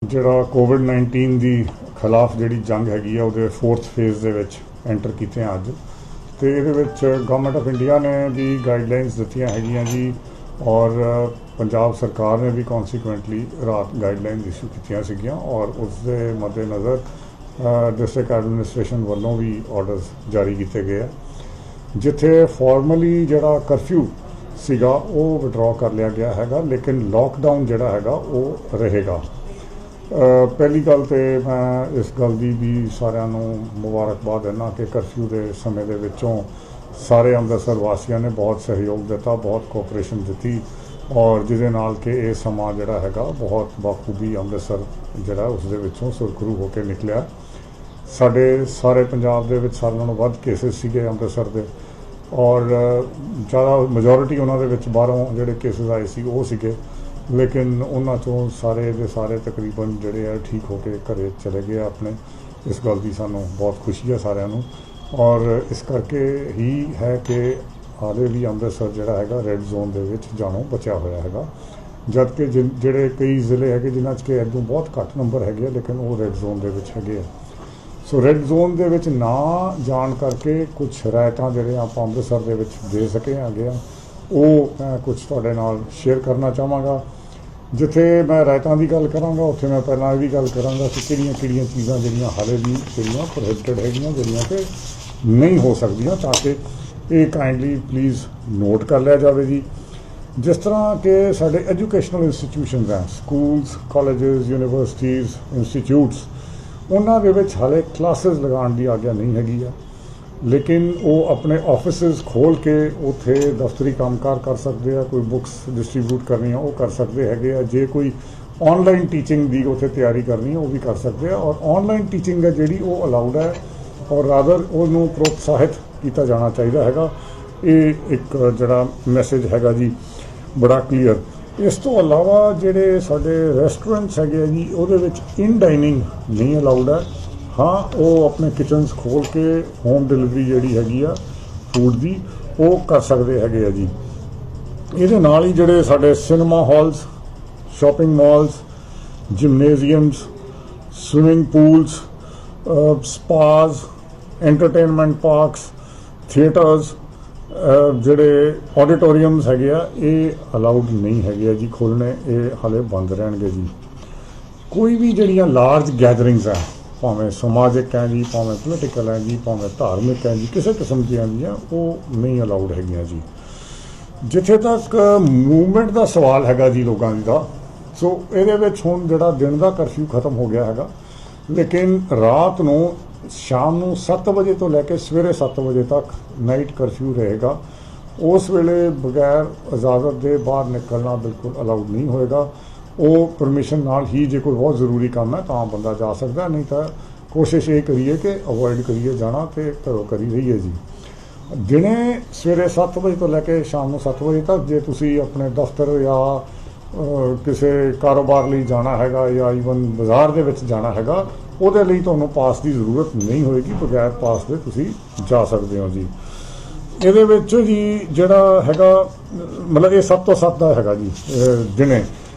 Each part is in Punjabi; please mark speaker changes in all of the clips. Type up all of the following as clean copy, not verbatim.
Speaker 1: ਜਿਹੜਾ ਕੋਵਿਡ-19 ਦੀ ਖਿਲਾਫ ਜਿਹੜੀ ਜੰਗ ਹੈਗੀ ਆ ਉਹਦੇ 4th ਫੇਜ਼ ਦੇ ਵਿੱਚ ਐਂਟਰ ਕੀਤੇ ਆ ਅੱਜ। ਤੇ ਇਹਦੇ ਵਿੱਚ ਗਵਰਨਮੈਂਟ ਆਫ ਇੰਡੀਆ ਨੇ ਵੀ ਗਾਈਡਲਾਈਨਸ ਦਿੱਤੀਆਂ ਹੈਗੀਆਂ ਜੀ, ਔਰ ਪੰਜਾਬ ਸਰਕਾਰ ਨੇ ਵੀ ਕੌਨਸੀਕੁਐਂਟਲੀ ਰਾਤ ਗਾਈਡਲਾਈਨਸ ਇਸ਼ੂ ਕੀਤੀਆਂ ਸੀਗੀਆਂ, ਔਰ ਉਸ ਦੇ ਮੱਦੇਨਜ਼ਰ ਡਿਸਟ੍ਰਿਕਟ ਐਡਮਿਨਿਸਟ੍ਰੇਸ਼ਨ ਵੱਲੋਂ ਵੀ ਆਰਡਰਸ ਜਾਰੀ ਕੀਤੇ ਗਏ ਆ, ਜਿੱਥੇ ਫਾਰਮਲੀ ਜਿਹੜਾ ਕਰਫਿਊ ਸੀਗਾ ਉਹ ਵਿਡਰਾ ਕਰ ਲਿਆ ਗਿਆ ਹੈਗਾ, ਲੇਕਿਨ ਲੋਕਡਾਊਨ ਜਿਹੜਾ ਹੈਗਾ ਉਹ ਰਹੇਗਾ। ਪਹਿਲੀ ਗੱਲ ਤੇ ਮੈਂ ਇਸ ਗੱਲ ਦੀ ਵੀ ਸਾਰਿਆਂ ਨੂੰ ਮੁਬਾਰਕਬਾਦ ਦਿੰਦਾ ਕਿ ਕਰਫਿਊ ਦੇ ਸਮੇਂ ਦੇ ਵਿੱਚੋਂ ਸਾਰੇ ਅੰਮ੍ਰਿਤਸਰ ਵਾਸੀਆਂ ਨੇ ਬਹੁਤ ਸਹਿਯੋਗ ਦਿੱਤਾ, ਬਹੁਤ ਕੋਆਪਰੇਸ਼ਨ ਦਿੱਤੀ, ਔਰ ਜਿਹਦੇ ਨਾਲ ਕਿ ਇਹ ਸਮਾਂ ਜਿਹੜਾ ਹੈਗਾ ਬਹੁਤ ਬਾਖੂਬੀ ਅੰਮ੍ਰਿਤਸਰ ਜਿਹੜਾ ਉਸ ਦੇ ਵਿੱਚੋਂ ਸੁਰਖਰੂ ਹੋ ਕੇ ਨਿਕਲਿਆ। ਸਾਡੇ ਸਾਰੇ ਪੰਜਾਬ ਦੇ ਵਿੱਚ ਸਾਰਿਆਂ ਨਾਲੋਂ ਵੱਧ ਕੇਸਿਸ ਸੀਗੇ ਅੰਮ੍ਰਿਤਸਰ ਦੇ, ਔਰ ਜ਼ਿਆਦਾ ਮੈਜੋਰਿਟੀ ਉਹਨਾਂ ਦੇ ਵਿੱਚ ਬਾਹਰੋਂ ਜਿਹੜੇ ਕੇਸਿਸ ਆਏ ਸੀ ਉਹ ਸੀਗੇ, ਲੇਕਿਨ ਉਹਨਾਂ 'ਚੋਂ ਸਾਰੇ ਦੇ ਸਾਰੇ ਤਕਰੀਬਨ ਜਿਹੜੇ ਆ ਠੀਕ ਹੋ ਕੇ ਘਰੇ ਚਲੇ ਗਏ ਆਪਣੇ। ਇਸ ਗੱਲ ਦੀ ਸਾਨੂੰ ਬਹੁਤ ਖੁਸ਼ੀ ਹੈ ਸਾਰਿਆਂ ਨੂੰ, ਔਰ ਇਸ ਕਰਕੇ ਹੀ ਹੈ ਕਿ ਹਾਲੇ ਵੀ ਅੰਮ੍ਰਿਤਸਰ ਜਿਹੜਾ ਹੈਗਾ ਰੈੱਡ ਜ਼ੋਨ ਦੇ ਵਿੱਚ ਜਾਣੋਂ ਬਚਿਆ ਹੋਇਆ ਹੈਗਾ, ਜਦ ਕਿ ਜਿਹੜੇ ਕਈ ਜ਼ਿਲ੍ਹੇ ਹੈਗੇ ਜਿਨ੍ਹਾਂ 'ਚ ਕਿ ਇੱਦੋਂ ਬਹੁਤ ਘੱਟ ਨੰਬਰ ਹੈਗੇ ਆ, ਲੇਕਿਨ ਉਹ ਰੈੱਡ ਜ਼ੋਨ ਦੇ ਵਿੱਚ ਹੈਗੇ ਆ। ਸੋ ਰੈੱਡ ਜ਼ੋਨ ਦੇ ਵਿੱਚ ਨਾ ਜਾਣ ਕਰਕੇ ਕੁਝ ਹਦਾਇਤਾਂ ਜਿਹੜੀਆਂ ਆਪਾਂ ਅੰਮ੍ਰਿਤਸਰ ਦੇ ਵਿੱਚ ਦੇ ਸਕੇ ਹੈਗੇ ਆ, ਉਹ ਮੈਂ ਕੁਝ ਤੁਹਾਡੇ ਨਾਲ ਸ਼ੇਅਰ ਕਰਨਾ ਚਾਹਾਂਗਾ। ਜਿੱਥੇ ਮੈਂ ਹਦਾਇਤਾਂ ਦੀ ਗੱਲ ਕਰਾਂਗਾ ਉੱਥੇ ਮੈਂ ਪਹਿਲਾਂ ਇਹ ਵੀ ਗੱਲ ਕਰਾਂਗਾ ਕਿ ਕਿਹੜੀਆਂ ਚੀਜ਼ਾਂ ਜਿਹੜੀਆਂ ਹਾਲੇ ਵੀ ਜਿਹੜੀਆਂ ਪ੍ਰੋਹਿਬਿਟਡ ਹੈਗੀਆਂ, ਜਿਹੜੀਆਂ ਕਿ ਨਹੀਂ ਹੋ ਸਕਦੀਆਂ, ਤਾਂ ਕਿ ਇਹ ਕਾਈਂਡਲੀ ਪਲੀਜ਼ ਨੋਟ ਕਰ ਲਿਆ ਜਾਵੇ ਜੀ। ਜਿਸ ਤਰ੍ਹਾਂ ਕਿ ਸਾਡੇ ਐਜੂਕੇਸ਼ਨਲ ਇੰਸਟੀਟਿਊਸ਼ਨਸ ਹੈ, ਸਕੂਲਸ, ਕਾਲਜਿਸ, ਯੂਨੀਵਰਸਿਟੀਜ਼, ਇੰਸਟੀਚਿਊਟਸ, ਉਹਨਾਂ ਦੇ ਵਿੱਚ ਹਾਲੇ ਕਲਾਸਿਸ ਲਗਾਉਣ ਦੀ ਆਗਿਆ ਨਹੀਂ ਹੈਗੀ ਆ, ਲੇਕਿਨ ਉਹ ਆਪਣੇ ਆਫਿਸਿਸ ਖੋਲ੍ਹ ਕੇ ਉੱਥੇ ਦਫ਼ਤਰੀ ਕੰਮਕਾਰ ਕਰ ਸਕਦੇ ਆ, ਕੋਈ ਬੁੱਕਸ ਡਿਸਟਰੀਬਿਊਟ ਕਰਨੀਆਂ ਉਹ ਕਰ ਸਕਦੇ ਹੈਗੇ ਆ, ਜੇ ਕੋਈ ਆਨਲਾਈਨ ਟੀਚਿੰਗ ਦੀ ਉੱਥੇ ਤਿਆਰੀ ਕਰਨੀ ਹੈ ਉਹ ਵੀ ਕਰ ਸਕਦੇ ਆ, ਔਰ ਆਨਲਾਈਨ ਟੀਚਿੰਗ ਹੈ ਜਿਹੜੀ ਉਹ ਅਲਾਊਡ ਹੈ, ਔਰ ਰਾਦਰ ਉਹਨੂੰ ਪ੍ਰੋਤਸਾਹਿਤ ਕੀਤਾ ਜਾਣਾ ਚਾਹੀਦਾ ਹੈਗਾ। ਇਹ ਇੱਕ ਜਿਹੜਾ ਮੈਸੇਜ ਹੈਗਾ ਜੀ ਬੜਾ ਕਲੀਅਰ। ਇਸ ਤੋਂ ਇਲਾਵਾ ਜਿਹੜੇ ਸਾਡੇ ਰੈਸਟੋਰੈਂਟਸ ਹੈਗੇ ਆ ਜੀ, ਉਹਦੇ ਵਿੱਚ ਇਨ ਡਾਈਨਿੰਗ ਨਹੀਂ ਅਲਾਊਡ ਹੈ। ਹਾਂ, ਉਹ ਆਪਣੇ ਕਿਚਨਸ ਖੋਲ੍ਹ ਕੇ ਹੋਮ ਡਿਲੀਵਰੀ ਜਿਹੜੀ ਹੈਗੀ ਆ ਫੂਡ ਦੀ ਉਹ ਕਰ ਸਕਦੇ ਹੈਗੇ ਆ ਜੀ। ਇਹਦੇ ਨਾਲ ਹੀ ਜਿਹੜੇ ਸਾਡੇ cinema halls, shopping malls, gymnasiums, swimming pools, spas, entertainment parks, theatres, ਜਿਹੜੇ ਆਡੀਟੋਰੀਅਮਸ ਹੈਗੇ ਆ, ਇਹ ਅਲਾਊਡ ਨਹੀਂ ਹੈਗੇ ਆ ਜੀ ਖੋਲ੍ਹਣੇ, ਇਹ ਹਾਲੇ ਬੰਦ ਰਹਿਣਗੇ ਜੀ। ਕੋਈ ਵੀ ਜਿਹੜੀਆਂ ਲਾਰਜ ਗੈਦਰਿੰਗਸ ਆ, ਭਾਵੇਂ ਸਮਾਜਿਕ ਹੈ ਜੀ, ਭਾਵੇਂ ਪੋਲੀਟੀਕਲ ਹੈ ਜੀ, ਭਾਵੇਂ ਧਾਰਮਿਕ ਹੈ ਜੀ, ਕਿਸੇ ਕਿਸਮ ਦੀਆਂ ਦੀਆਂ ਉਹ ਨਹੀਂ ਅਲਾਊਡ ਹੈਗੀਆਂ ਜੀ। ਜਿੱਥੇ ਤੱਕ ਮੂਵਮੈਂਟ ਦਾ ਸਵਾਲ ਹੈਗਾ ਜੀ ਲੋਕਾਂ ਦਾ, ਸੋ ਇਹਦੇ ਵਿੱਚ ਹੁਣ ਜਿਹੜਾ ਦਿਨ ਦਾ ਕਰਫਿਊ ਖਤਮ ਹੋ ਗਿਆ ਹੈਗਾ, ਲੇਕਿਨ ਰਾਤ ਨੂੰ ਸ਼ਾਮ ਨੂੰ 7 ਵਜੇ ਤੋਂ ਲੈ ਕੇ ਸਵੇਰੇ 7 ਵਜੇ ਤੱਕ ਨਾਈਟ ਕਰਫਿਊ ਰਹੇਗਾ। ਉਸ ਵੇਲੇ ਬਗੈਰ ਇਜਾਜ਼ਤ ਦੇ ਬਾਹਰ ਨਿਕਲਣਾ ਬਿਲਕੁਲ ਅਲਾਊਡ ਨਹੀਂ ਹੋਏਗਾ। ਉਹ ਪਰਮਿਸ਼ਨ ਨਾਲ ਹੀ, ਜੇ ਕੋਈ ਬਹੁਤ ਜ਼ਰੂਰੀ ਕੰਮ ਹੈ ਤਾਂ ਬੰਦਾ ਜਾ ਸਕਦਾ, ਨਹੀਂ ਤਾਂ ਕੋਸ਼ਿਸ਼ ਇਹ ਕਰੀਏ ਕਿ ਅਵੋਇਡ ਕਰੀਏ ਜਾਣਾ ਤੇ ਘਰੋਂ ਕਰੀ ਰਹੀਏ ਜੀ। ਦਿਨੇ ਸਵੇਰੇ 7 ਵਜੇ ਤੋਂ ਲੈ ਕੇ ਸ਼ਾਮ ਨੂੰ 7 ਵਜੇ ਤੱਕ ਜੇ ਤੁਸੀਂ ਆਪਣੇ ਦਫ਼ਤਰ ਜਾਂ ਕਿਸੇ ਕਾਰੋਬਾਰ ਲਈ ਜਾਣਾ ਹੈਗਾ ਜਾਂ ਈਵਨ ਬਾਜ਼ਾਰ ਦੇ ਵਿੱਚ ਜਾਣਾ ਹੈਗਾ, ਉਹਦੇ ਲਈ ਤੁਹਾਨੂੰ ਪਾਸ ਦੀ ਜ਼ਰੂਰਤ ਨਹੀਂ ਹੋਏਗੀ, ਬਗੈਰ ਪਾਸ ਦੇ ਤੁਸੀਂ ਜਾ ਸਕਦੇ ਹੋ ਜੀ। ਇਹਦੇ ਵਿੱਚ ਜੀ ਜਿਹੜਾ ਹੈਗਾ ਮਤਲਬ ਇਹ ਸਭ ਤੋਂ ਸੱਤ ਦਾ ਹੈਗਾ ਜੀ ਦਿਨੇ।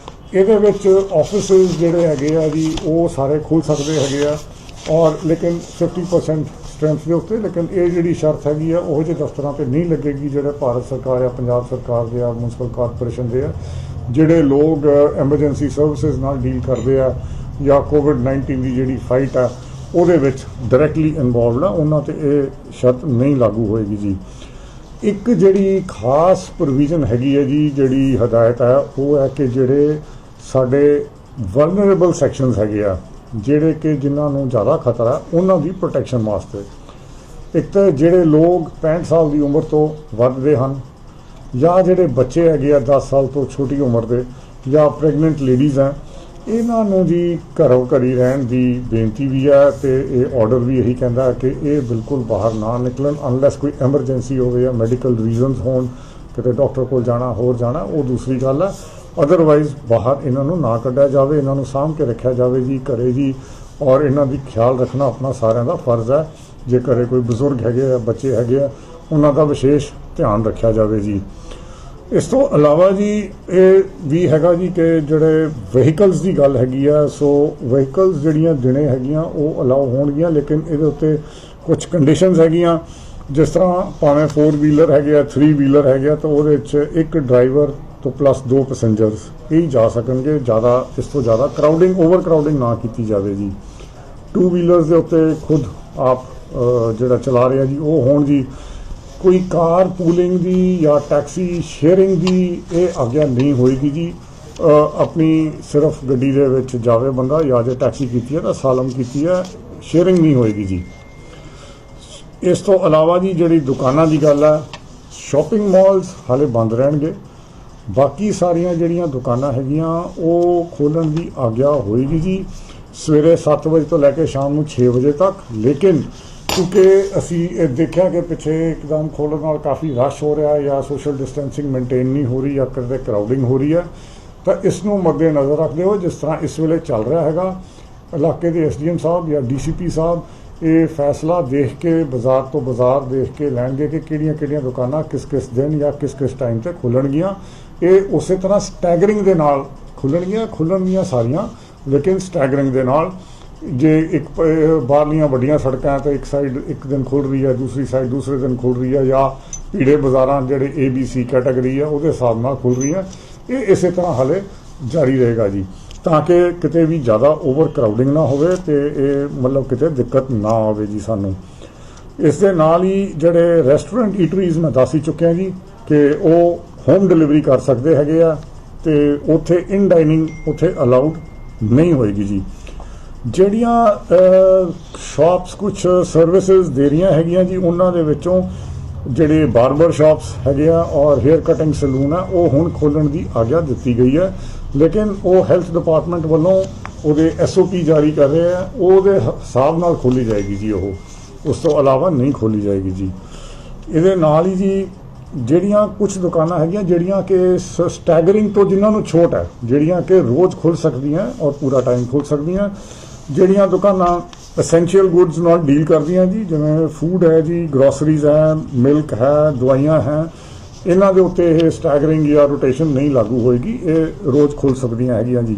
Speaker 1: ਇਹਦੇ ਵਿੱਚ ਆਫਿਸਿਸ ਜਿਹੜੇ ਹੈਗੇ ਆ ਜੀ ਉਹ ਸਾਰੇ ਖੁੱਲ੍ਹ ਸਕਦੇ ਹੈਗੇ ਆ, ਔਰ ਲੇਕਿਨ 50% ਸਟਰੈਂਥ ਦੇ ਉੱਤੇ, ਲੇਕਿਨ ਇਹ ਜਿਹੜੀ ਸ਼ਰਤ ਹੈਗੀ ਆ ਉਹ ਜਿਹੇ ਦਫ਼ਤਰਾਂ 'ਤੇ ਨਹੀਂ ਲੱਗੇਗੀ ਜਿਹੜੇ ਭਾਰਤ ਸਰਕਾਰ ਜਾਂ ਪੰਜਾਬ ਸਰਕਾਰ ਦੇ ਆ, ਮਿਊਨਸਿਪਲ ਕਾਰਪੋਰੇਸ਼ਨ ਦੇ ਆ, ਜਿਹੜੇ ਲੋਕ ਐਮਰਜੈਂਸੀ ਸਰਵਿਸਿਜ਼ ਨਾਲ ਡੀਲ ਕਰਦੇ ਆ ਜਾਂ ਕੋਵਿਡ-19 ਦੀ ਜਿਹੜੀ ਫਾਈਟ ਆ ਉਹਦੇ ਵਿੱਚ ਡਾਇਰੈਕਟਲੀ ਇਨਵੋਲਵਡ ਆ, ਉਹਨਾਂ 'ਤੇ ਇਹ ਸ਼ਰਤ ਨਹੀਂ ਲਾਗੂ ਹੋਏਗੀ ਜੀ। ਇੱਕ ਜਿਹੜੀ ਖਾਸ ਪ੍ਰੋਵੀਜ਼ਨ ਹੈਗੀ ਹੈ ਜੀ, ਜਿਹੜੀ ਹਦਾਇਤ ਹੈ ਉਹ ਹੈ ਕਿ ਜਿਹੜੇ ਸਾਡੇ ਵਲਨਰੇਬਲ ਸੈਕਸ਼ਨਸ ਹੈਗੇ ਆ, ਜਿਹੜੇ ਕਿ ਜਿਨ੍ਹਾਂ ਨੂੰ ਜ਼ਿਆਦਾ ਖਤਰਾ ਉਹਨਾਂ ਦੀ ਪ੍ਰੋਟੈਕਸ਼ਨ ਵਾਸਤੇ, ਇੱਕ ਤਾਂ ਜਿਹੜੇ ਲੋਕ 65 ਸਾਲ ਦੀ ਉਮਰ ਤੋਂ ਵੱਧ ਦੇ ਹਨ, ਜਾਂ ਜਿਹੜੇ ਬੱਚੇ ਹੈਗੇ ਆ 10 ਸਾਲ ਤੋਂ ਛੋਟੀ ਉਮਰ ਦੇ, ਜਾਂ ਪ੍ਰੈਗਨੈਂਟ ਲੇਡੀਜ਼ ਹੈ, ਇਹਨਾਂ ਨੂੰ ਜੀ ਘਰੋਂ ਘਰੀ ਰਹਿਣ ਦੀ ਬੇਨਤੀ ਵੀ ਹੈ। ਅਤੇ ਇਹ ਆਰਡਰ ਵੀ ਇਹੀ ਕਹਿੰਦਾ ਕਿ ਇਹ ਬਿਲਕੁਲ ਬਾਹਰ ਨਾ ਨਿਕਲਣ, ਅਨਲੈਸ ਕੋਈ ਐਮਰਜੈਂਸੀ ਹੋਵੇ ਜਾਂ ਮੈਡੀਕਲ ਰੀਜ਼ਨਸ ਹੋਣ, ਕਿਤੇ ਡਾਕਟਰ ਕੋਲ ਜਾਣਾ, ਹੋਰ ਜਾਣਾ, ਉਹ ਦੂਸਰੀ ਗੱਲ ਹੈ। ਅਦਰਵਾਈਜ਼ ਬਾਹਰ ਇਹਨਾਂ ਨੂੰ ਨਾ ਕੱਢਿਆ ਜਾਵੇ, ਇਹਨਾਂ ਨੂੰ ਸਾਂਭ ਕੇ ਰੱਖਿਆ ਜਾਵੇ ਜੀ ਘਰੇ ਜੀ, ਔਰ ਇਹਨਾਂ ਦੀ ਖਿਆਲ ਰੱਖਣਾ ਆਪਣਾ ਸਾਰਿਆਂ ਦਾ ਫਰਜ਼ ਹੈ। ਜੇ ਘਰੇ ਕੋਈ ਬਜ਼ੁਰਗ ਹੈਗੇ ਆ, ਬੱਚੇ ਹੈਗੇ ਆ, ਉਹਨਾਂ ਦਾ ਵਿਸ਼ੇਸ਼ ਧਿਆਨ ਰੱਖਿਆ ਜਾਵੇ ਜੀ। ਇਸ ਤੋਂ ਇਲਾਵਾ ਜੀ ਇਹ ਵੀ ਹੈਗਾ ਜੀ ਕਿ ਜਿਹੜੇ ਵਹੀਕਲਸ ਦੀ ਗੱਲ ਹੈਗੀ ਆ, ਸੋ ਵਹੀਕਲਸ ਜਿਹੜੀਆਂ ਦਿਨੇ ਹੈਗੀਆਂ ਉਹ ਅਲਾਉ ਹੋਣਗੀਆਂ, ਲੇਕਿਨ ਇਹਦੇ ਉੱਤੇ ਕੁਝ ਕੰਡੀਸ਼ਨਸ ਹੈਗੀਆਂ। ਜਿਸ ਤਰ੍ਹਾਂ ਭਾਵੇਂ 4 ਵੀਲਰ ਹੈਗੇ ਆ, 3 ਵੀਲਰ ਹੈਗੇ ਆ, ਤਾਂ ਉਹਦੇ 'ਚ ਇੱਕ ਡਰਾਈਵਰ ਤੋਂ ਪਲੱਸ 2 ਪੈਸੇਂਜਰਸ ਇਹ ਜਾ ਸਕਣਗੇ। ਜ਼ਿਆਦਾ ਇਸ ਤੋਂ ਜ਼ਿਆਦਾ ਕਰਾਊਡਿੰਗ, ਓਵਰ ਕਰਾਊਡਿੰਗ ਨਾ ਕੀਤੀ ਜਾਵੇ ਜੀ। 2 ਵੀਲਰਸ ਦੇ ਉੱਤੇ ਖੁਦ ਆਪ ਜਿਹੜਾ ਚਲਾ ਰਿਹਾ ਜੀ ਉਹ ਹੋਣ ਜੀ। ਕੋਈ ਕਾਰ ਪੂਲਿੰਗ ਦੀ ਜਾਂ ਟੈਕਸੀ ਸ਼ੇਅਰਿੰਗ ਦੀ ਇਹ ਆਗਿਆ ਨਹੀਂ ਹੋਏਗੀ ਜੀ। ਆਪਣੀ ਸਿਰਫ ਗੱਡੀ ਦੇ ਵਿੱਚ ਜਾਵੇ ਬੰਦਾ, ਜਾਂ ਜੇ ਟੈਕਸੀ ਕੀਤੀ ਹੈ ਤਾਂ ਸਾਲਮ ਕੀਤੀ ਹੈ, ਸ਼ੇਅਰਿੰਗ ਨਹੀਂ ਹੋਏਗੀ ਜੀ। ਇਸ ਤੋਂ ਇਲਾਵਾ ਜੀ ਜਿਹੜੀ ਦੁਕਾਨਾਂ ਦੀ ਗੱਲ ਹੈ, ਸ਼ਾਪਿੰਗ ਮਾਲਸ ਹਾਲੇ ਬੰਦ ਰਹਿਣਗੇ। ਬਾਕੀ ਸਾਰੀਆਂ ਜਿਹੜੀਆਂ ਦੁਕਾਨਾਂ ਹੈਗੀਆਂ ਉਹ ਖੋਲ੍ਹਣ ਦੀ ਆਗਿਆ ਹੋਏਗੀ ਜੀ ਸਵੇਰੇ 7 ਵਜੇ ਤੋਂ ਲੈ ਕੇ ਸ਼ਾਮ ਨੂੰ 6 ਵਜੇ ਤੱਕ। ਲੇਕਿਨ ਕਿਉਂਕਿ ਅਸੀਂ ਇਹ ਦੇਖਿਆ ਕਿ ਪਿੱਛੇ ਇੱਕਦਮ ਖੋਲ੍ਹਣ ਨਾਲ ਕਾਫੀ ਰਸ਼ ਹੋ ਰਿਹਾ ਜਾਂ ਸੋਸ਼ਲ ਡਿਸਟੈਂਸਿੰਗ ਮੇਨਟੇਨ ਨਹੀਂ ਹੋ ਰਹੀ ਜਾਂ ਕਿਤੇ ਕਰਾਊਡਿੰਗ ਹੋ ਰਹੀ ਹੈ, ਤਾਂ ਇਸ ਨੂੰ ਮੱਦੇ ਨਜ਼ਰ ਰੱਖਦੇ ਹੋ ਜਿਸ ਤਰ੍ਹਾਂ ਇਸ ਵੇਲੇ ਚੱਲ ਰਿਹਾ ਹੈਗਾ, ਇਲਾਕੇ ਦੇ ਐਸਡੀਐਮ ਸਾਹਿਬ ਜਾਂ ਡੀਸੀਪੀ ਸਾਹਿਬ ਇਹ ਫੈਸਲਾ ਦੇਖ ਕੇ ਬਾਜ਼ਾਰ ਤੋਂ ਬਾਜ਼ਾਰ ਦੇਖ ਕੇ ਲੈਣਗੇ ਕਿ ਕਿਹੜੀਆਂ ਦੁਕਾਨਾਂ ਕਿਸ ਦਿਨ ਜਾਂ ਕਿਸ ਟਾਈਮ ਤੇ ਖੁੱਲਣਗੀਆਂ। ਇਹ ਉਸੇ ਤਰ੍ਹਾਂ ਸਟੈਗਰਿੰਗ ਦੇ ਨਾਲ ਖੁੱਲਣਗੀਆਂ ਸਾਰੀਆਂ, ਲੇਕਿਨ ਸਟੈਗਰਿੰਗ ਦੇ ਨਾਲ। ਜੇ ਇੱਕ ਬਾਹਰਲੀਆਂ ਵੱਡੀਆਂ ਸੜਕਾਂ ਤੇ ਇੱਕ ਸਾਈਡ ਇੱਕ ਦਿਨ ਖੁੱਲ ਰਹੀ ਹੈ, ਦੂਸਰੀ ਸਾਈਡ ਦੂਸਰੇ ਦਿਨ ਖੁੱਲ ਰਹੀ ਹੈ, ਜਾਂ ਭੀੜੇ ਬਾਜ਼ਾਰਾਂ ਜਿਹੜੇ ABC ਕੈਟਾਗਰੀ ਹੈ ਉਹਦੇ ਹਿਸਾਬ ਨਾਲ ਖੁੱਲ ਰਹੀ ਹੈ, ਇਹ ਇਸੇ ਤਰ੍ਹਾਂ ਹਾਲੇ ਜਾਰੀ ਰਹੇਗਾ ਜੀ, ਤਾਂ ਕਿ ਕਿਤੇ ਵੀ ਜ਼ਿਆਦਾ ਓਵਰ ਕਰਾਊਡਿੰਗ ਨਾ ਹੋਵੇ ਤੇ ਇਹ ਮਤਲਬ ਕਿਤੇ ਦਿੱਕਤ ਨਾ ਆਵੇ ਜੀ ਸਾਨੂੰ। ਇਸ ਦੇ ਨਾਲ ਹੀ ਜਿਹੜੇ ਰੈਸਟੋਰੈਂਟ ਈਟਰੀਜ਼ ਮੈਂ ਦੱਸ ਹੀ ਚੁੱਕਿਆ ਜੀ ਕਿ ਉਹ ਹੋਮ ਡਿਲੀਵਰੀ ਕਰ ਸਕਦੇ ਹੈਗੇ ਆ, ਤੇ ਉੱਥੇ ਇਨ ਡਾਈਨਿੰਗ ਉੱਥੇ ਅਲਾਉਡ ਨਹੀਂ ਹੋਏਗੀ ਜੀ। ਜਿਹੜੀਆਂ ਸ਼ਾਪਸ ਕੁਝ ਸਰਵਿਸਿਜ਼ ਦੇ ਰਹੀਆਂ ਹੈਗੀਆਂ ਜੀ, ਉਹਨਾਂ ਦੇ ਵਿੱਚੋਂ ਜਿਹੜੇ ਬਾਰਬਰ ਸ਼ਾਪਸ ਹੈਗੇ ਆ ਔਰ ਹੇਅਰ ਕਟਿੰਗ ਸਲੂਨ ਆ ਉਹ ਹੁਣ ਖੋਲ੍ਹਣ ਦੀ ਆਗਿਆ ਦਿੱਤੀ ਗਈ ਹੈ, ਲੇਕਿਨ ਉਹ ਹੈਲਥ ਡਿਪਾਰਟਮੈਂਟ ਵੱਲੋਂ ਉਹਦੇ SOP ਜਾਰੀ ਕਰ ਰਹੇ ਆ, ਉਹਦੇ ਹਿਸਾਬ ਨਾਲ ਖੋਲ੍ਹੀ ਜਾਏਗੀ ਜੀ, ਉਹ ਉਸ ਤੋਂ ਇਲਾਵਾ ਨਹੀਂ ਖੋਲ੍ਹੀ ਜਾਏਗੀ ਜੀ। ਇਹਦੇ ਨਾਲ ਹੀ ਜੀ ਜਿਹੜੀਆਂ ਕੁਝ ਦੁਕਾਨਾਂ ਹੈਗੀਆਂ ਜਿਹੜੀਆਂ ਕਿ ਸਟੈਗਰਿੰਗ ਤੋਂ ਜਿਨ੍ਹਾਂ ਨੂੰ ਛੋਟ ਹੈ, ਜਿਹੜੀਆਂ ਕਿ ਰੋਜ਼ ਖੁੱਲ੍ਹ ਸਕਦੀਆਂ ਔਰ ਪੂਰਾ ਟਾਈਮ ਖੁੱਲ੍ਹ ਸਕਦੀਆਂ, ਜਿਹੜੀਆਂ ਦੁਕਾਨਾਂ ਐਸੈਂਸ਼ੀਅਲ ਗੁੱਡਸ ਨਾਲ ਡੀਲ ਕਰਦੀਆਂ ਜੀ, ਜਿਵੇਂ ਫੂਡ ਹੈ ਜੀ, ਗਰੋਸਰੀਜ਼ ਹੈ, ਮਿਲਕ ਹੈ, ਦਵਾਈਆਂ ਹੈ, ਇਹਨਾਂ ਦੇ ਉੱਤੇ ਇਹ ਸਟੈਗਰਿੰਗ ਜਾਂ ਰੋਟੇਸ਼ਨ ਨਹੀਂ ਲਾਗੂ ਹੋਏਗੀ, ਇਹ ਰੋਜ਼ ਖੁੱਲ੍ਹ ਸਕਦੀਆਂ ਹੈਗੀਆਂ ਜੀ।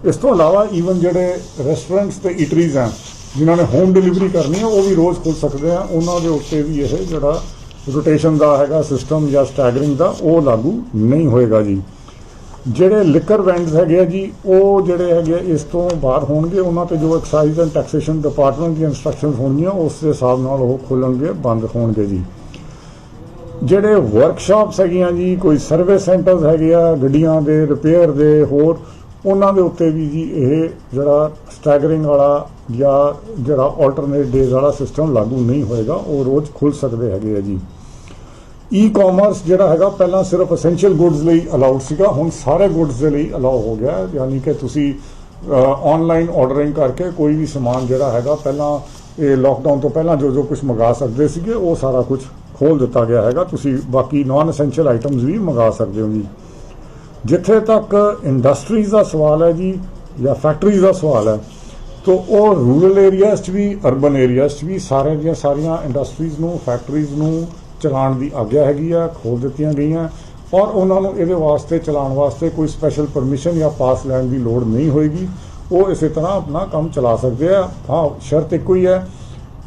Speaker 1: ਇਸ ਤੋਂ ਇਲਾਵਾ ਈਵਨ ਜਿਹੜੇ ਰੈਸਟੋਰੈਂਟਸ ਤੇ ਈਟਰੀਜ਼ ਹੈ ਜਿਨ੍ਹਾਂ ਨੇ ਹੋਮ ਡਿਲੀਵਰੀ ਕਰਨੀ ਹੈ ਉਹ ਵੀ ਰੋਜ਼ ਖੁੱਲ੍ਹ ਸਕਦੇ ਆ, ਉਹਨਾਂ ਦੇ ਉੱਤੇ ਵੀ ਇਹ ਜਿਹੜਾ ਰੋਟੇਸ਼ਨ ਦਾ ਹੈਗਾ ਸਿਸਟਮ ਜਾਂ ਸਟੈਗਰਿੰਗ ਦਾ ਉਹ ਲਾਗੂ ਨਹੀਂ ਹੋਏਗਾ ਜੀ। ਜਿਹੜੇ ਲਿਕਰ ਵੈਂਡਸ ਹੈਗੇ ਆ ਜੀ ਉਹ ਜਿਹੜੇ ਹੈਗੇ ਇਸ ਤੋਂ ਬਾਹਰ ਹੋਣਗੇ, ਉਹਨਾਂ ਤੇ ਜੋ ਐਕਸਾਈਜ਼ ਐਂਡ ਟੈਕਸੇਸ਼ਨ ਡਿਪਾਰਟਮੈਂਟ ਦੀਆਂ ਇੰਸਟਰਕਸ਼ਨਸ ਹੋਣਗੀਆਂ ਉਸ ਦੇ ਹਿਸਾਬ ਨਾਲ ਉਹ ਖੋਲ੍ਹਣਗੇ, ਬੰਦ ਹੋਣਗੇ ਜੀ। ਜਿਹੜੇ ਵਰਕਸ਼ਾਪਸ ਹੈਗੀਆਂ ਜੀ, ਕੋਈ ਸਰਵਿਸ ਸੈਂਟਰਸ ਹੈਗੇ ਆ ਗੱਡੀਆਂ ਦੇ ਰਿਪੇਅਰ ਦੇ, ਹੋਰ ਉਹਨਾਂ ਦੇ ਉੱਤੇ ਵੀ ਜੀ ਇਹ ਜਿਹੜਾ ਸਟੈਗਰਿੰਗ ਵਾਲਾ ਜਾਂ ਜਿਹੜਾ ਆਲਟਰਨੇਟ ਡੇਜ਼ ਵਾਲਾ ਸਿਸਟਮ ਲਾਗੂ ਨਹੀਂ ਹੋਏਗਾ, ਉਹ ਰੋਜ਼ ਖੁੱਲ੍ਹ ਸਕਦੇ ਹੈਗੇ ਆ ਜੀ। ਈ-ਕਾਮਰਸ ਜਿਹੜਾ ਹੈਗਾ ਪਹਿਲਾਂ ਸਿਰਫ ਐਸੈਂਸ਼ੀਅਲ ਗੁੱਡਸ ਲਈ ਅਲਾਉਡ ਸੀਗਾ, ਹੁਣ ਸਾਰੇ ਗੁੱਡਸ ਦੇ ਲਈ ਅਲਾਉ ਹੋ ਗਿਆ, ਯਾਨੀ ਕਿ ਤੁਸੀਂ ਆਨਲਾਈਨ ਆਰਡਰਿੰਗ ਕਰਕੇ ਕੋਈ ਵੀ ਸਮਾਨ ਜਿਹੜਾ ਹੈਗਾ ਪਹਿਲਾਂ ਇਹ ਲੋਕਡਾਊਨ ਤੋਂ ਪਹਿਲਾਂ ਜੋ ਕੁਝ ਮੰਗਾ ਸਕਦੇ ਸੀਗੇ ਉਹ ਸਾਰਾ ਕੁਝ ਖੋਲ੍ਹ ਦਿੱਤਾ ਗਿਆ ਹੈਗਾ, ਤੁਸੀਂ ਬਾਕੀ ਨਾਨ ਐਸੈਂਸ਼ੀਅਲ ਆਈਟਮਸ ਵੀ ਮੰਗਾ ਸਕਦੇ ਹੋ ਜੀ। ਜਿੱਥੇ ਤੱਕ ਇੰਡਸਟਰੀਜ਼ ਦਾ ਸਵਾਲ ਹੈ ਜੀ ਜਾਂ ਫੈਕਟਰੀਜ਼ ਦਾ ਸਵਾਲ ਹੈ, ਤਾਂ ਉਹ ਰੂਰਲ ਏਰੀਆਜ਼ 'ਚ ਵੀ ਅਰਬਨ ਏਰੀਆਜ਼ 'ਚ ਵੀ ਸਾਰੀਆਂ ਇੰਡਸਟਰੀਜ਼ ਨੂੰ ਫੈਕਟਰੀਜ਼ ਨੂੰ ਚਲਾਉਣ ਦੀ ਆਗਿਆ ਹੈਗੀ ਆ, ਖੋਲ੍ਹ ਦਿੱਤੀਆਂ ਗਈਆਂ, ਔਰ ਉਹਨਾਂ ਨੂੰ ਇਹਦੇ ਵਾਸਤੇ ਚਲਾਉਣ ਵਾਸਤੇ ਕੋਈ ਸਪੈਸ਼ਲ ਪਰਮਿਸ਼ਨ ਜਾਂ ਪਾਸ ਲੈਣ ਦੀ ਲੋੜ ਨਹੀਂ ਹੋਏਗੀ, ਉਹ ਇਸੇ ਤਰ੍ਹਾਂ ਆਪਣਾ ਕੰਮ ਚਲਾ ਸਕਦੇ ਆ। ਹਾਂ, ਸ਼ਰਤ ਇੱਕੋ ਹੀ ਹੈ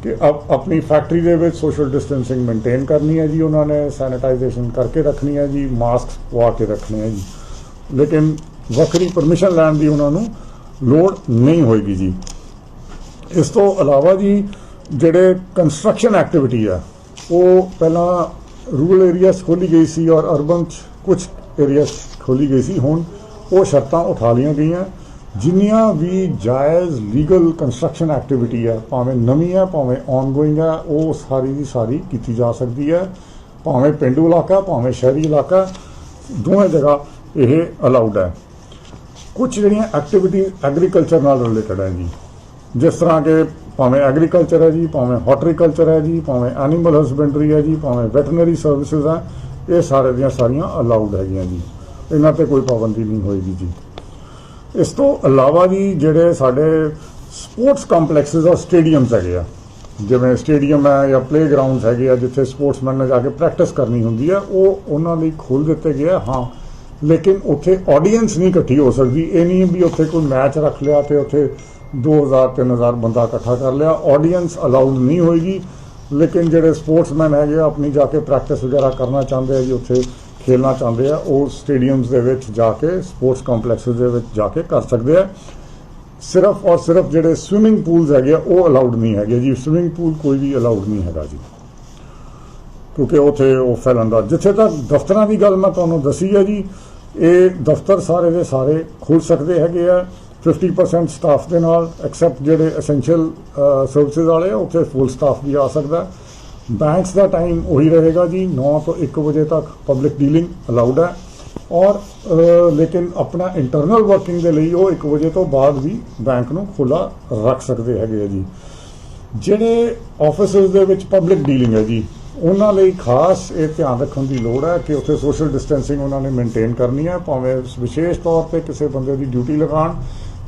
Speaker 1: ਕਿ ਆਪਣੀ ਫੈਕਟਰੀ ਦੇ ਵਿੱਚ ਸੋਸ਼ਲ ਡਿਸਟੈਂਸਿੰਗ ਮੇਨਟੇਨ ਕਰਨੀ ਹੈ ਜੀ, ਉਹਨਾਂ ਨੇ ਸੈਨੀਟਾਈਜੇਸ਼ਨ ਕਰਕੇ ਰੱਖਣੀ ਹੈ ਜੀ, ਮਾਸਕ ਪਵਾ ਕੇ ਰੱਖਣੇ ਹੈ ਜੀ, ਲੇਕਿਨ ਵੱਖਰੀ ਪਰਮਿਸ਼ਨ ਲੈਣ ਦੀ ਉਹਨਾਂ ਨੂੰ ਲੋੜ ਨਹੀਂ ਹੋਏਗੀ ਜੀ। ਇਸ ਤੋਂ ਇਲਾਵਾ ਜੀ ਜਿਹੜੇ ਕੰਸਟਰਕਸ਼ਨ ਐਕਟੀਵਿਟੀ ਆ ਉਹ ਪਹਿਲਾਂ ਰੂਰਲ ਏਰੀਆਜ਼ ਖੋਲ੍ਹੀ ਗਈ ਸੀ ਔਰ ਅਰਬਨ 'ਚ ਕੁਝ ਏਰੀਆਜ਼ ਖੋਲ੍ਹੀ ਗਈ ਸੀ, ਹੁਣ ਉਹ ਸ਼ਰਤਾਂ ਉਠਾ ਲਈਆਂ ਗਈਆਂ। ਜਿੰਨੀਆਂ ਵੀ ਜਾਇਜ਼ ਲੀਗਲ ਕੰਸਟਰਕਸ਼ਨ ਐਕਟੀਵਿਟੀ ਹੈ, ਭਾਵੇਂ ਨਵੀਂ ਹੈ ਭਾਵੇਂ ਆਨਗੋਇੰਗ ਹੈ, ਉਹ ਸਾਰੀ ਦੀ ਸਾਰੀ ਕੀਤੀ ਜਾ ਸਕਦੀ ਹੈ, ਭਾਵੇਂ ਪੇਂਡੂ ਇਲਾਕਾ ਭਾਵੇਂ ਸ਼ਹਿਰੀ ਇਲਾਕਾ, ਦੋਵੇਂ ਜਗ੍ਹਾ ਇਹ ਅਲਾਉਡ ਹੈ। ਕੁਝ ਜਿਹੜੀਆਂ ਐਕਟੀਵਿਟੀਜ਼ ਐਗਰੀਕਲਚਰ ਨਾਲ ਰਿਲੇਟਡ ਹੈ ਜੀ, ਜਿਸ ਤਰ੍ਹਾਂ ਕਿ ਭਾਵੇਂ ਐਗਰੀਕਲਚਰ ਹੈ ਜੀ, ਭਾਵੇਂ ਹਾਰਟੀਕਲਚਰ ਹੈ ਜੀ, ਭਾਵੇਂ ਐਨੀਮਲ ਹਸਬੈਂਡਰੀ ਹੈ ਜੀ, ਭਾਵੇਂ ਵੈਟਰਨਰੀ ਸਰਵਿਸਿਜ਼ ਹੈ, ਇਹ ਸਾਰੇ ਦੀਆਂ ਸਾਰੀਆਂ ਅਲਾਉਡ ਹੈਗੀਆਂ ਜੀ, ਇਹਨਾਂ 'ਤੇ ਕੋਈ ਪਾਬੰਦੀ ਨਹੀਂ ਹੋਏਗੀ ਜੀ। ਇਸ ਤੋਂ ਇਲਾਵਾ ਜੀ ਜਿਹੜੇ ਸਾਡੇ ਸਪੋਰਟਸ ਕੰਪਲੈਕਸਿਸ ਔਰ ਸਟੇਡੀਅਮਸ ਹੈਗੇ ਆ, ਜਿਵੇਂ ਸਟੇਡੀਅਮ ਹੈ ਜਾਂ ਪਲੇ ਗਰਾਊਂਡਸ ਹੈਗੇ ਆ ਜਿੱਥੇ ਸਪੋਰਟਸਮੈਨ ਨੇ ਜਾ ਕੇ ਪ੍ਰੈਕਟਿਸ ਕਰਨੀ ਹੁੰਦੀ ਹੈ, ਉਹ ਉਹਨਾਂ ਲਈ ਖੋਲ੍ਹ ਦਿੱਤੇ ਗਏ ਆ। ਹਾਂ, ਲੇਕਿਨ ਉੱਥੇ ਆਡੀਅנס ਨਹੀਂ ਇਕੱਠੀ ਹੋ ਸਕਦੀ। ਇਹ ਨਹੀਂ ਵੀ ਉੱਥੇ ਕੋਈ ਮੈਚ ਰੱਖ ਲਿਆ ਤੇ ਉੱਥੇ 2000-3000 ਬੰਦਾ ਇਕੱਠਾ ਕਰ ਲਿਆ, ਆਡੀਅנס ਅਲਾਉਡ ਨਹੀਂ ਹੋਏਗੀ। ਲੇਕਿਨ ਜਿਹੜੇ ਸਪੋਰਟਸਮੈਨ ਹੈਗੇ ਆ ਆਪਣੀ ਜਾ ਕੇ ਪ੍ਰੈਕਟਿਸ ਵਗੈਰਾ ਕਰਨਾ ਚਾਹੁੰਦੇ ਆ ਜੀ, ਉੱਥੇ ਖੇਲਣਾ ਚਾਹੁੰਦੇ ਆ, ਉਹ ਸਟੇਡੀਅਮਸ ਦੇ ਵਿੱਚ ਜਾ ਕੇ ਸਪੋਰਟਸ ਕੰਪਲੈਕਸਿਸ ਦੇ ਵਿੱਚ ਜਾ ਕੇ ਕਰ ਸਕਦੇ ਆ। ਸਿਰਫ ਔਰ ਸਿਰਫ ਜਿਹੜੇ ਸਵਿਮਿੰਗ ਪੂਲਸ ਹੈਗੇ ਆ ਉਹ ਅਲਾਉਡ ਨਹੀਂ ਹੈਗੇ ਜੀ। ਸਵਿਮਿੰਗ ਪੂਲ ਕੋਈ ਵੀ ਅਲਾਉਡ ਨਹੀਂ ਹੈਗਾ ਜੀ, ਕਿਉਂਕਿ ਉੱਥੇ ਉਹ ਫੈਲਣ ਦਾ। ਜਿੱਥੇ ਤੱਕ ਦਫ਼ਤਰਾਂ ਦੀ ਗੱਲ ਮੈਂ ਤੁਹਾਨੂੰ ਦੱਸੀ ਹੈ ਜੀ, ਇਹ ਦਫ਼ਤਰ ਸਾਰੇ ਦੇ ਸਾਰੇ ਖੁੱਲ੍ਹ ਸਕਦੇ ਹੈਗੇ ਆ 50% ਸਟਾਫ ਦੇ ਨਾਲ, ਐਕਸੈਪਟ ਜਿਹੜੇ ਐਸੈਂਸ਼ੀਅਲ ਸਰਵਿਸਿਜ਼ ਵਾਲੇ ਆ, ਉੱਥੇ ਫੁੱਲ ਸਟਾਫ ਵੀ ਆ ਸਕਦਾ। ਬੈਂਕਸ ਦਾ ਟਾਈਮ ਉਹੀ ਰਹੇਗਾ ਜੀ, 9 ਤੋਂ 1 ਵਜੇ ਤੱਕ ਪਬਲਿਕ ਡੀਲਿੰਗ ਅਲਾਉਡ ਹੈ, ਔਰ ਲੇਕਿਨ ਆਪਣਾ ਇੰਟਰਨਲ ਵਰਕਿੰਗ ਦੇ ਲਈ ਉਹ 1 ਵਜੇ ਤੋਂ ਬਾਅਦ ਵੀ ਬੈਂਕ ਨੂੰ ਖੁੱਲ੍ਹਾ ਰੱਖ ਸਕਦੇ ਹੈਗੇ ਆ ਜੀ। ਜਿਹੜੇ ਆਫਿਸਿਸ ਦੇ ਵਿੱਚ ਪਬਲਿਕ ਡੀਲਿੰਗ ਹੈ ਜੀ, ਉਹਨਾਂ ਲਈ ਖਾਸ ਇਹ ਧਿਆਨ ਰੱਖਣ ਦੀ ਲੋੜ ਹੈ ਕਿ ਉੱਥੇ ਸੋਸ਼ਲ ਡਿਸਟੈਂਸਿੰਗ ਉਹਨਾਂ ਨੇ ਮੇਨਟੇਨ ਕਰਨੀ ਹੈ। ਭਾਵੇਂ ਵਿਸ਼ੇਸ਼ ਤੌਰ 'ਤੇ ਕਿਸੇ ਬੰਦੇ ਦੀ ਡਿਊਟੀ ਲਗਾਉਣ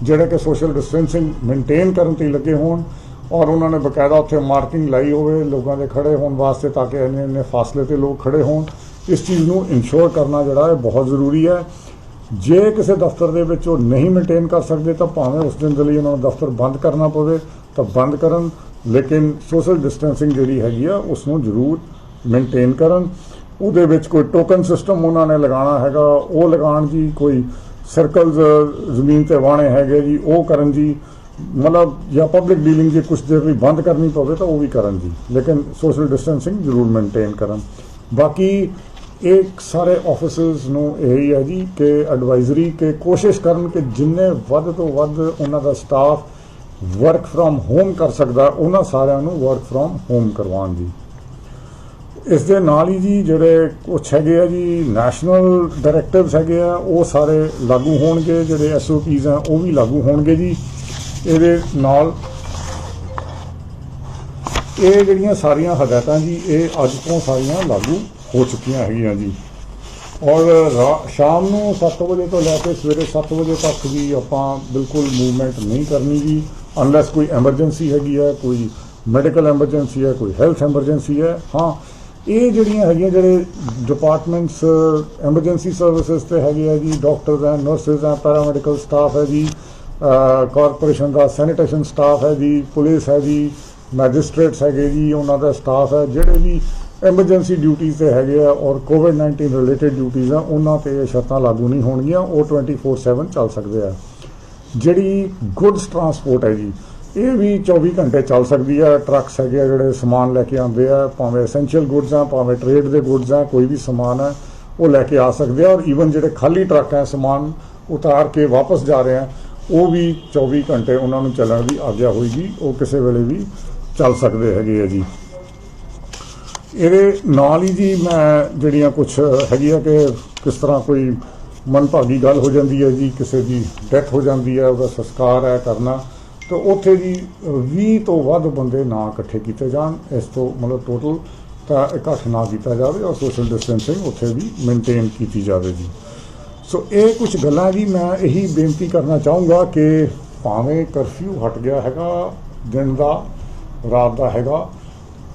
Speaker 1: ਜਿਹੜੇ ਕਿ ਸੋਸ਼ਲ ਡਿਸਟੈਂਸਿੰਗ ਮੇਨਟੇਨ ਕਰਨ 'ਤੇ ਲੱਗੇ ਹੋਣ, ਔਰ ਉਹਨਾਂ ਨੇ ਬਕਾਇਦਾ ਉੱਥੇ ਮਾਰਕਿੰਗ ਲਾਈ ਹੋਵੇ ਲੋਕਾਂ ਦੇ ਖੜੇ ਹੋਣ ਵਾਸਤੇ, ਤਾਂ ਕਿ ਇੰਨੇ ਫਾਸਲੇ 'ਤੇ ਲੋਕ ਖੜੇ ਹੋਣ। ਇਸ ਚੀਜ਼ ਨੂੰ ਇਨਸ਼ੋਰ ਕਰਨਾ ਜਿਹੜਾ ਹੈ ਬਹੁਤ ਜ਼ਰੂਰੀ ਹੈ। ਜੇ ਕਿਸੇ ਦਫ਼ਤਰ ਦੇ ਵਿੱਚ ਉਹ ਨਹੀਂ ਮੇਨਟੇਨ ਕਰ ਸਕਦੇ ਤਾਂ ਭਾਵੇਂ ਉਸ ਦਿਨ ਦੇ ਲਈ ਉਹਨਾਂ ਨੂੰ ਦਫ਼ਤਰ ਬੰਦ ਕਰਨਾ ਪਵੇ ਤਾਂ ਬੰਦ ਕਰਨ, ਲੇਕਿਨ ਸੋਸ਼ਲ ਡਿਸਟੈਂਸਿੰਗ ਜਿਹੜੀ ਹੈਗੀ ਆ ਉਸ ਨੂੰ ਜ਼ਰੂਰ ਮੇਨਟੇਨ ਕਰਨ। ਉਹਦੇ ਵਿੱਚ ਕੋਈ ਟੋਕਨ ਸਿਸਟਮ ਉਹਨਾਂ ਨੇ ਲਗਾਉਣਾ ਹੈਗਾ ਉਹ ਲਗਾਉਣ ਜੀ, ਕੋਈ ਸਰਕਲਸ ਜ਼ਮੀਨ 'ਤੇ ਵਾਹਣੇ ਹੈਗੇ ਜੀ ਉਹ ਕਰਨ ਜੀ, ਮਤਲਬ ਜਾਂ ਪਬਲਿਕ ਡੀਲਿੰਗ ਜੇ ਕੁਛ ਦੇਰ ਲਈ ਬੰਦ ਕਰਨੀ ਪਵੇ ਤਾਂ ਉਹ ਵੀ ਕਰਨ ਜੀ, ਲੇਕਿਨ ਸੋਸ਼ਲ ਡਿਸਟੈਂਸਿੰਗ ਜ਼ਰੂਰ ਮੇਨਟੇਨ ਕਰਨ। ਬਾਕੀ ਇਹ ਸਾਰੇ ਆਫਿਸਰਸ ਨੂੰ ਇਹੀ ਹੈ ਜੀ ਕਿ ਐਡਵਾਈਜ਼ਰੀ ਕਿ ਕੋਸ਼ਿਸ਼ ਕਰਨ ਕਿ ਜਿੰਨੇ ਵੱਧ ਤੋਂ ਵੱਧ ਉਹਨਾਂ ਦਾ ਸਟਾਫ ਵਰਕ ਫਰੋਮ ਹੋਮ ਕਰ ਸਕਦਾ ਉਹਨਾਂ ਸਾਰਿਆਂ ਨੂੰ ਵਰਕ ਫਰੋਮ ਹੋਮ ਕਰਵਾਉਣ ਜੀ। ਇਸ ਦੇ ਨਾਲ ਹੀ ਜੀ ਜਿਹੜੇ ਕੁਛ ਹੈਗੇ ਆ ਜੀ ਨੈਸ਼ਨਲ ਡਾਇਰੈਕਟਿਵਸ ਹੈਗੇ ਆ ਉਹ ਸਾਰੇ ਲਾਗੂ ਹੋਣਗੇ, ਜਿਹੜੇ SOPs ਆ ਉਹ ਵੀ ਲਾਗੂ ਹੋਣਗੇ ਜੀ। ਇਹਦੇ ਨਾਲ ਇਹ ਜਿਹੜੀਆਂ ਸਾਰੀਆਂ ਹਦਾਇਤਾਂ ਜੀ ਇਹ ਅੱਜ ਤੋਂ ਸਾਰੀਆਂ ਲਾਗੂ ਹੋ ਚੁੱਕੀਆਂ ਹੈਗੀਆਂ ਜੀ। ਔਰ ਸ਼ਾਮ ਨੂੰ 7 ਵਜੇ ਤੋਂ ਲੈ ਕੇ ਸਵੇਰੇ 7 ਵਜੇ ਤੱਕ ਵੀ ਆਪਾਂ ਬਿਲਕੁਲ ਮੂਵਮੈਂਟ ਨਹੀਂ ਕਰਨੀ ਜੀ, ਅਨਲੈਸ ਕੋਈ ਐਮਰਜੈਂਸੀ ਹੈਗੀ ਹੈ, ਕੋਈ ਮੈਡੀਕਲ ਐਮਰਜੈਂਸੀ ਹੈ, ਕੋਈ ਹੈਲਥ ਐਮਰਜੈਂਸੀ ਹੈ। ਹਾਂ, ਇਹ ਜਿਹੜੀਆਂ ਹੈਗੀਆਂ ਜਿਹੜੇ ਡਿਪਾਰਟਮੈਂਟਸ ਐਮਰਜੈਂਸੀ ਸਰਵਿਸਿਜ਼ 'ਤੇ ਹੈਗੇ ਆ ਜੀ, ਡਾਕਟਰਸ ਹੈ, ਨਰਸਿਸ ਹੈ, ਪੈਰਾਮੈਡੀਕਲ ਸਟਾਫ ਹੈ ਜੀ, ਕਾਰਪੋਰੇਸ਼ਨ ਦਾ ਸੈਨੀਟੇਸ਼ਨ ਸਟਾਫ ਹੈ ਜੀ, ਪੁਲਿਸ ਹੈ ਜੀ, ਮੈਜਿਸਟ੍ਰੇਟਸ ਹੈਗੇ ਜੀ, ਉਹਨਾਂ ਦਾ ਸਟਾਫ ਹੈ, ਜਿਹੜੇ ਵੀ ਐਮਰਜੈਂਸੀ ਡਿਊਟੀਜ਼ 'ਤੇ ਹੈਗੇ ਆ ਔਰ COVID-19 ਰਿਲੇਟਿਡ ਡਿਊਟੀਜ਼ ਆ ਉਹਨਾਂ 'ਤੇ ਇਹ ਸ਼ਰਤਾਂ ਲਾਗੂ ਨਹੀਂ ਹੋਣਗੀਆਂ, ਉਹ 24/7 ਚੱਲ ਸਕਦੇ ਆ। ਜਿਹੜੀ ਗੁੱਡਸ ਟਰਾਂਸਪੋਰਟ ਹੈ ਜੀ ਇਹ ਵੀ 24 ਘੰਟੇ ਚੱਲ ਸਕਦੀ ਹੈ। ਟਰੱਕਸ ਹੈਗੇ ਆ ਜਿਹੜੇ ਸਮਾਨ ਲੈ ਕੇ ਆਉਂਦੇ ਆ, ਭਾਵੇਂ ਐਸੈਂਸ਼ੀਅਲ ਗੁੱਡਸ ਆ, ਭਾਵੇਂ ਟ੍ਰੇਡ ਦੇ ਗੁੱਡਸ ਆ, ਕੋਈ ਵੀ ਸਮਾਨ ਹੈ ਉਹ ਲੈ ਕੇ ਆ ਸਕਦੇ ਆ। ਔਰ ਈਵਨ ਜਿਹੜੇ ਖਾਲੀ ਟਰੱਕ ਹੈ ਸਮਾਨ ਉਤਾਰ ਕੇ ਵਾਪਸ ਜਾ ਰਹੇ ਆ ਉਹ ਵੀ 24 ਘੰਟੇ ਉਹਨਾਂ ਨੂੰ ਚੱਲਣ ਦੀ ਆਗਿਆ ਹੋਏਗੀ, ਉਹ ਕਿਸੇ ਵੇਲੇ ਵੀ ਚੱਲ ਸਕਦੇ ਹੈਗੇ ਆ ਜੀ। ਇਹਦੇ ਨਾਲ ਹੀ ਜੀ ਮੈਂ ਜਿਹੜੀਆਂ ਕੁਛ ਹੈਗੀ ਆ ਕਿ ਕਿਸ ਤਰ੍ਹਾਂ ਕੋਈ ਮਨਭਾਗੀ ਗੱਲ ਹੋ ਜਾਂਦੀ ਹੈ ਜੀ, ਕਿਸੇ ਦੀ ਡੈਥ ਹੋ ਜਾਂਦੀ ਹੈ, ਉਹਦਾ ਸੰਸਕਾਰ ਹੈ ਕਰਨਾ, ਤਾਂ ਉੱਥੇ ਜੀ 20 ਤੋਂ ਵੱਧ ਬੰਦੇ ਨਾ ਇਕੱਠੇ ਕੀਤੇ ਜਾਣ, ਇਸ ਤੋਂ ਮਤਲਬ ਟੋਟਲ ਤਾਂ ਇਕੱਠ ਨਾ ਕੀਤਾ ਜਾਵੇ, ਔਰ ਸੋਸ਼ਲ ਡਿਸਟੈਂਸਿੰਗ ਉੱਥੇ ਵੀ ਮੇਨਟੇਨ ਕੀਤੀ ਜਾਵੇ ਜੀ। ਸੋ ਇਹ ਕੁਝ ਗੱਲਾਂ ਜੀ ਮੈਂ ਇਹੀ ਬੇਨਤੀ ਕਰਨਾ ਚਾਹੂੰਗਾ ਕਿ ਭਾਵੇਂ ਕਰਫਿਊ ਹਟ ਗਿਆ ਹੈਗਾ, ਦਿਨ ਦਾ ਰਾਤ ਦਾ ਹੈਗਾ,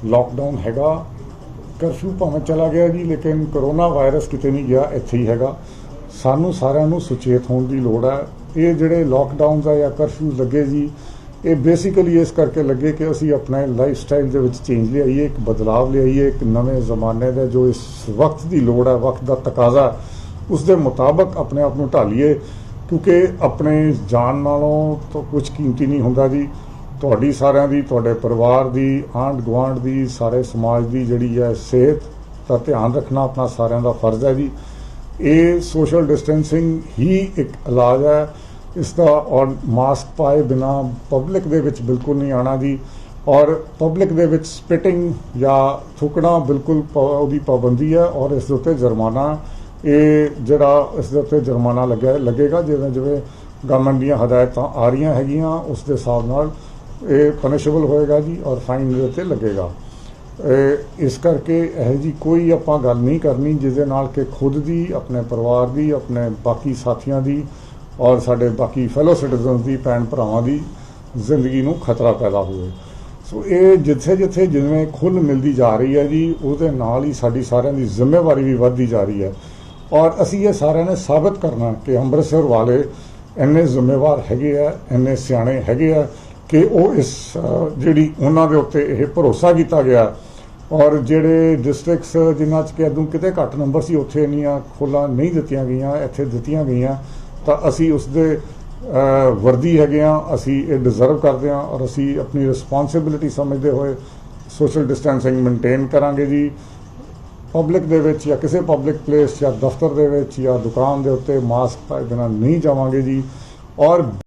Speaker 1: ਲਾਕਡਾਊਨ ਹੈਗਾ, ਕਰਫਿਊ ਭਾਵੇਂ ਚਲਾ ਗਿਆ ਜੀ, ਲੇਕਿਨ ਕਰੋਨਾ ਵਾਇਰਸ ਕਿਤੇ ਨਹੀਂ ਗਿਆ, ਇੱਥੇ ਹੀ ਹੈਗਾ। ਸਾਨੂੰ ਸਾਰਿਆਂ ਨੂੰ ਸੁਚੇਤ ਹੋਣ ਦੀ ਲੋੜ ਹੈ। ਇਹ ਜਿਹੜੇ ਲਾਕਡਾਊਨਸ ਆ ਜਾਂ ਕਰਫਿਊ ਲੱਗੇ ਜੀ ਇਹ ਬੇਸਿਕਲੀ ਇਸ ਕਰਕੇ ਲੱਗੇ ਕਿ ਅਸੀਂ ਆਪਣੇ ਲਾਈਫ ਸਟਾਈਲ ਦੇ ਵਿੱਚ ਚੇਂਜ ਲਿਆਈਏ, ਇੱਕ ਬਦਲਾਵ ਲਿਆਈਏ, ਇੱਕ ਨਵੇਂ ਜ਼ਮਾਨੇ ਦਾ ਜੋ ਇਸ ਵਕਤ ਦੀ ਲੋੜ ਹੈ, ਵਕਤ ਦਾ ਤਕਾਜ਼ਾ, ਉਸ ਦੇ ਮੁਤਾਬਕ ਆਪਣੇ ਆਪ ਨੂੰ ਢਾਲੀਏ, ਕਿਉਂਕਿ ਆਪਣੇ ਜਾਨ ਨਾਲੋਂ ਤਾਂ ਕੁਝ ਕੀਮਤੀ ਨਹੀਂ ਹੁੰਦਾ ਜੀ। ਤੁਹਾਡੀ ਸਾਰਿਆਂ ਦੀ, ਤੁਹਾਡੇ ਪਰਿਵਾਰ ਦੀ, ਆਂਢ ਗੁਆਂਢ ਦੀ, ਸਾਰੇ ਸਮਾਜ ਦੀ ਜਿਹੜੀ ਹੈ ਸਿਹਤ ਦਾ ਧਿਆਨ ਰੱਖਣਾ ਆਪਣਾ ਸਾਰਿਆਂ ਦਾ ਫਰਜ਼ ਹੈ ਜੀ। ਇਹ ਸੋਸ਼ਲ ਡਿਸਟੈਂਸਿੰਗ ਹੀ ਇੱਕ ਇਲਾਜ ਹੈ ਇਸ ਦਾ, ਔਰ ਮਾਸਕ ਪਾਏ ਬਿਨਾ ਪਬਲਿਕ ਦੇ ਵਿੱਚ ਬਿਲਕੁਲ ਨਹੀਂ ਆਉਣਾ ਜੀ। ਔਰ ਪਬਲਿਕ ਦੇ ਵਿੱਚ ਸਪਿਟਿੰਗ ਜਾਂ ਥੁੱਕਣਾ ਬਿਲਕੁਲ ਉਹਦੀ ਪਾਬੰਦੀ ਹੈ, ਔਰ ਇਸ ਦੇ ਉੱਤੇ ਜੁਰਮਾਨਾ, ਇਹ ਜਿਹੜਾ ਇਸ ਦੇ ਉੱਤੇ ਜੁਰਮਾਨਾ ਲੱਗੇਗਾ ਜਿਵੇਂ ਜਿਵੇਂ ਗਵਰਨਮੈਂਟ ਦੀਆਂ ਹਦਾਇਤਾਂ ਆ ਰਹੀਆਂ ਹੈਗੀਆਂ ਉਸ ਦੇ ਹਿਸਾਬ ਨਾਲ ਇਹ ਪਨਿਸ਼ੇਬਲ ਹੋਏਗਾ ਜੀ, ਔਰ ਫਾਈਨ ਦੇ ਉੱਤੇ ਲੱਗੇਗਾ। ਇਸ ਕਰਕੇ ਇਹੋ ਜਿਹੀ ਕੋਈ ਆਪਾਂ ਗੱਲ ਨਹੀਂ ਕਰਨੀ ਜਿਹਦੇ ਨਾਲ ਕਿ ਖੁਦ ਦੀ, ਆਪਣੇ ਪਰਿਵਾਰ ਦੀ, ਆਪਣੇ ਬਾਕੀ ਸਾਥੀਆਂ ਦੀ ਔਰ ਸਾਡੇ ਬਾਕੀ ਫੈਲੋ ਸਿਟੀਜ਼ਨਸ ਦੀ, ਭੈਣ ਭਰਾਵਾਂ ਦੀ ਜ਼ਿੰਦਗੀ ਨੂੰ ਖਤਰਾ ਪੈਦਾ ਹੋਵੇ। ਸੋ ਇਹ ਜਿੱਥੇ ਜਿੱਥੇ ਜਿਵੇਂ ਖੁੱਲ੍ਹ ਮਿਲਦੀ ਜਾ ਰਹੀ ਹੈ ਜੀ, ਉਹਦੇ ਨਾਲ ਹੀ ਸਾਡੀ ਸਾਰਿਆਂ ਦੀ ਜ਼ਿੰਮੇਵਾਰੀ ਵੀ ਵੱਧਦੀ ਜਾ ਰਹੀ ਹੈ। ਔਰ ਅਸੀਂ ਇਹ ਸਾਰਿਆਂ ਨੇ ਸਾਬਤ ਕਰਨਾ ਕਿ ਅੰਮ੍ਰਿਤਸਰ ਵਾਲੇ ਇੰਨੇ ਜ਼ਿੰਮੇਵਾਰ ਹੈਗੇ ਆ, ਇੰਨੇ ਸਿਆਣੇ ਹੈਗੇ ਆ ਕਿ ਉਹ ਇਸ ਜਿਹੜੀ ਉਹਨਾਂ ਦੇ ਉੱਤੇ ਇਹ ਭਰੋਸਾ ਕੀਤਾ ਗਿਆ, ਔਰ ਜਿਹੜੇ ਡਿਸਟ੍ਰਿਕਟਸ ਜਿਨ੍ਹਾਂ 'ਚ ਕਿ ਅੱਗੋਂ ਕਿਤੇ ਘੱਟ ਨੰਬਰ ਸੀ ਉੱਥੇ ਇੰਨੀਆਂ ਖੁੱਲ੍ਹਾਂ ਨਹੀਂ ਦਿੱਤੀਆਂ ਗਈਆਂ, ਇੱਥੇ ਦਿੱਤੀਆਂ ਗਈਆਂ, ਤਾਂ ਅਸੀਂ ਉਸ ਦੇ ਵਰਦੀ ਹੈਗੇ ਆ, ਅਸੀਂ ਇਹ ਡਿਜ਼ਰਵ ਕਰਦੇ ਹਾਂ। ਔਰ ਅਸੀਂ ਆਪਣੀ ਰਿਸਪੌਂਸਿਬਿਲਿਟੀ ਸਮਝਦੇ ਹੋਏ ਸੋਸ਼ਲ ਡਿਸਟੈਂਸਿੰਗ ਮੇਨਟੇਨ ਕਰਾਂਗੇ ਜੀ। ਪਬਲਿਕ ਦੇ ਵਿੱਚ ਜਾਂ ਕਿਸੇ ਪਬਲਿਕ ਪਲੇਸ ਜਾਂ ਦਫ਼ਤਰ ਦੇ ਵਿੱਚ ਜਾਂ ਦੁਕਾਨ ਦੇ ਉੱਤੇ ਮਾਸਕ ਪਾਏ ਬਿਨਾਂ ਨਹੀਂ ਜਾਵਾਂਗੇ ਜੀ। ਔਰ